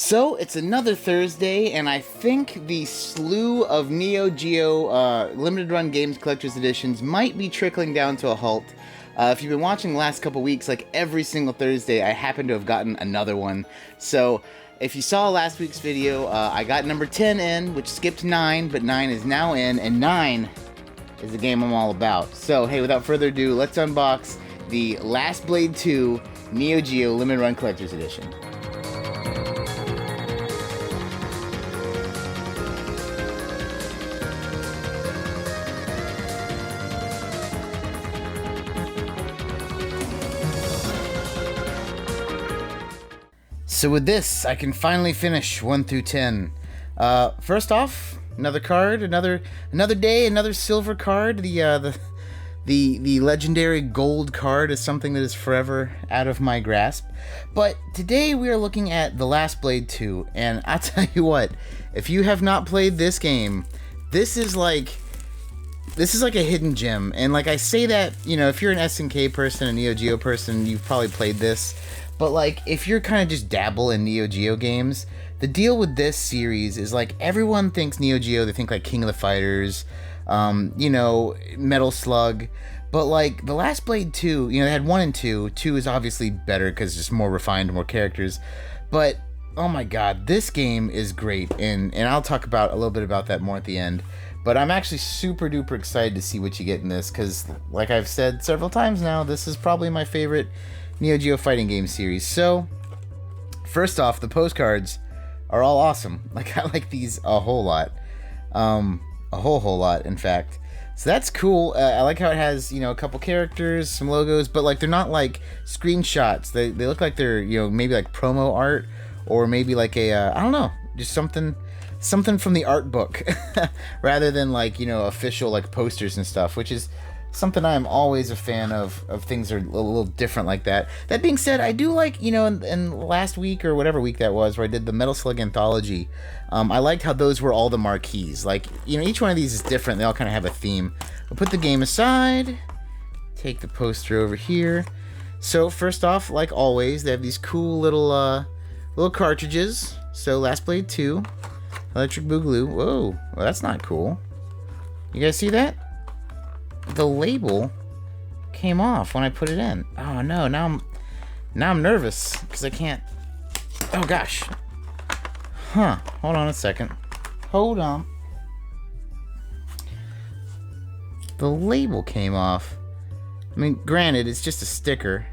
So, it's another Thursday, and I think the slew of NeoGeo limited run games collector's editions might be trickling down to a halt. If you've been watching the last couple weeks, like every single Thursday, I happen to have gotten another one. So, if you saw last week's video, I got number 10 in, which skipped 9, but 9 is now in, and 9 is the game I'm all about. So, hey, without further ado, let's unbox the Last Blade 2 NeoGeo limited run collector's edition. So with this, I can finally finish 1 through 10. First off, another card, another day, another silver card. The legendary gold card is something that is forever out of my grasp. But today we are looking at The Last Blade 2, and I'll tell you what, if you have not played this game, this is like a hidden gem. And like I say that, you know, if you're an SNK person, a NeoGeo person, you've probably played this. But like, if you're kind of just dabble in NeoGeo games, the deal with this series is like everyone thinks NeoGeo, they think like King of the Fighters, you know, Metal Slug. But like The Last Blade 2, you know, they had 1 and 2. 2 is obviously better because it's just more refined, more characters. But oh my god, this game is great, and I'll talk about a little bit about that more at the end. But I'm actually super duper excited to see what you get in this, because like I've said several times now, this is probably my favorite NeoGeo fighting game series. So, first off, the postcards are all awesome. Like, I like these a whole lot. A whole lot, in fact. So that's cool. I like how it has, you know, a couple characters, some logos, but like they're not like screenshots. They look like they're, you know, maybe like promo art, or maybe like a, I don't know, just something from the art book, rather than like, you know, official like posters and stuff, which is something I'm always a fan of things are a little different like that. That being said, I do like, you know, in last week or whatever week that was, where I did the Metal Slug Anthology, I liked how those were all the marquees. Like, you know, each one of these is different. They all kind of have a theme. We'll put the game aside, take the poster over here. So first off, like always, they have these cool little cartridges. So Last Blade 2, Electric Boogaloo. Whoa, well, that's not cool. You guys see that? The label came off when I put it in. Oh no, now I'm nervous because I can't. Oh gosh. Huh, hold on a second. Hold on. The label came off. I mean, granted, it's just a sticker.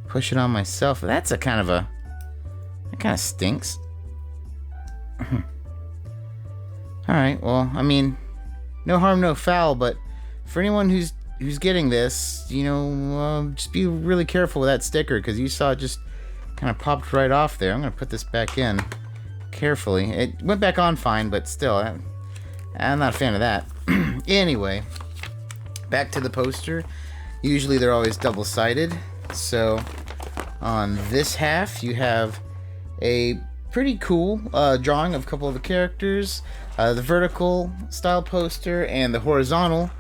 Push it on myself. That's that kind of stinks. Alright, well, I mean, no harm, no foul, but for anyone who's getting this, you know, just be really careful with that sticker, because you saw it just kind of popped right off there. I'm going to put this back in carefully. It went back on fine, but still, I'm not a fan of that. Anyway, back to the poster. Usually they're always double-sided, so on this half you have a pretty cool drawing of a couple of the characters. The vertical style poster and the horizontal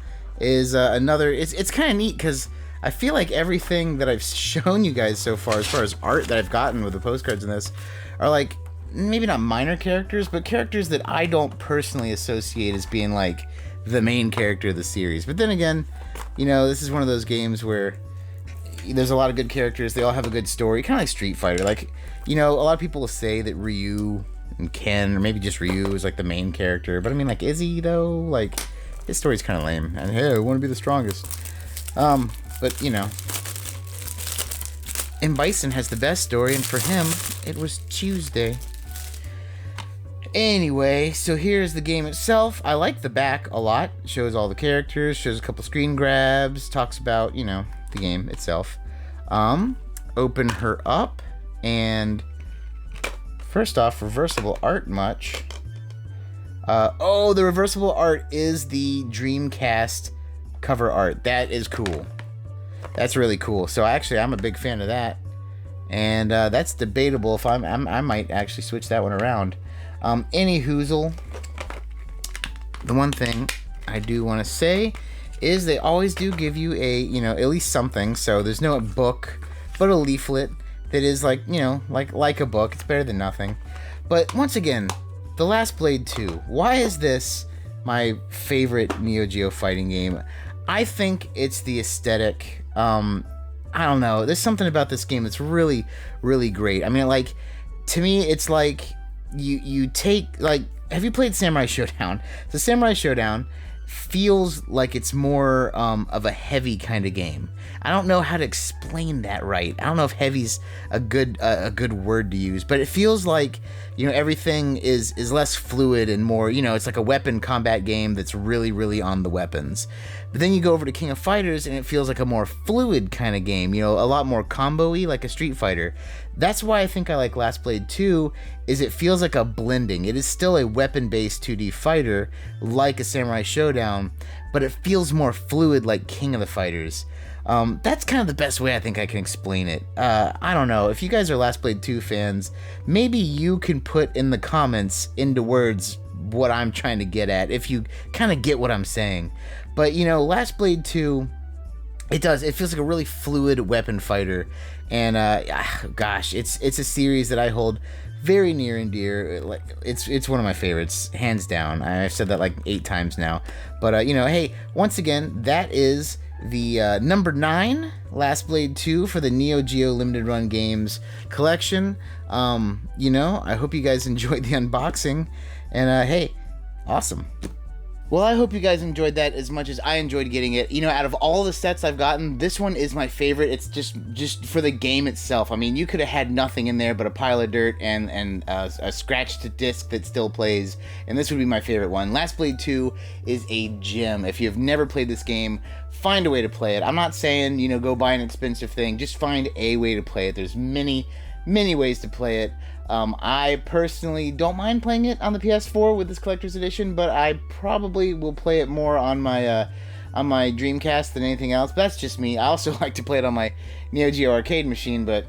is another. It's kind of neat because I feel like everything that I've shown you guys so far as art that I've gotten with the postcards in this are like maybe not minor characters, but characters that I don't personally associate as being like the main character of the series. But then again, you know, this is one of those games where there's a lot of good characters. They all have a good story, kind of like Street Fighter. Like, you know, a lot of people will say that Ryu and Ken, or maybe just Ryu, is like the main character. But I mean, like, is he though? Like, his story's kind of lame. And hey, I want to be the strongest. But you know, M. Bison has the best story, and for him, it was Tuesday. Anyway, so here's the game itself. I like the back a lot. It shows all the characters, shows a couple screen grabs, talks about, you know, the game itself. Open her up, and first off, reversible art much. Oh, the reversible art is the Dreamcast cover art. That is cool. That's really cool. So actually, I'm a big fan of that, and that's debatable if I might actually switch that one around. Any hoozle. The one thing I do want to say is they always do give you a, you know, at least something. So there's no book, but a leaflet that is like, you know, like a book. It's better than nothing. But once again, The Last Blade 2. Why is this my favorite NeoGeo fighting game? I think it's the aesthetic. I don't know. There's something about this game that's really, really great. I mean, like, to me, it's like you take, like, have you played Samurai Showdown? The Samurai Showdown feels like it's more of a heavy kind of game. I don't know how to explain that right. I don't know if heavy's a good word to use, but it feels like, you know, everything is less fluid and more, you know, it's like a weapon combat game that's really, really on the weapons. But then you go over to King of Fighters and it feels like a more fluid kind of game, you know, a lot more combo-y, like a Street Fighter. That's why I think I like Last Blade 2, is it feels like a blending. It is still a weapon-based 2D fighter, like a Samurai Showdown, but it feels more fluid like King of the Fighters. That's kind of the best way I think I can explain it. I don't know. If you guys are Last Blade 2 fans, maybe you can put in the comments into words what I'm trying to get at, if you kind of get what I'm saying. But, you know, Last Blade 2, it feels like a really fluid weapon fighter. And, gosh, it's a series that I hold very near and dear. Like, it's one of my favorites, hands down. I've said that like 8 times now. But, you know, hey, once again, that is the number 9 Last Blade 2 for the NeoGeo Limited Run Games collection. You know, I hope you guys enjoyed the unboxing. And, hey, awesome. Well, I hope you guys enjoyed that as much as I enjoyed getting it. You know, out of all the sets I've gotten, this one is my favorite. It's just for the game itself. I mean, you could have had nothing in there but a pile of dirt and a scratched disc that still plays, and this would be my favorite one. Last Blade 2 is a gem. If you've never played this game, find a way to play it. I'm not saying, you know, go buy an expensive thing. Just find a way to play it. There's many ways to play it. I personally don't mind playing it on the PS4 with this collector's edition, but I probably will play it more on my Dreamcast than anything else. But that's just me. I also like to play it on my NeoGeo arcade machine, but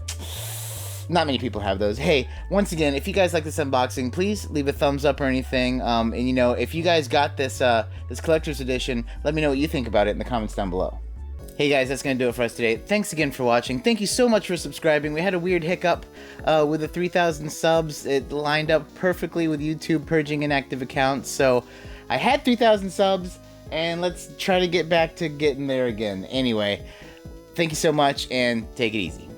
not many people have those. Hey, once again, if you guys like this unboxing, please leave a thumbs up or anything. And you know, if you guys got this this collector's edition, let me know what you think about it in the comments down below. Hey guys, that's going to do it for us today. Thanks again for watching. Thank you so much for subscribing. We had a weird hiccup with the 3,000 subs. It lined up perfectly with YouTube purging inactive accounts. So I had 3,000 subs, and let's try to get back to getting there again. Anyway, thank you so much, and take it easy.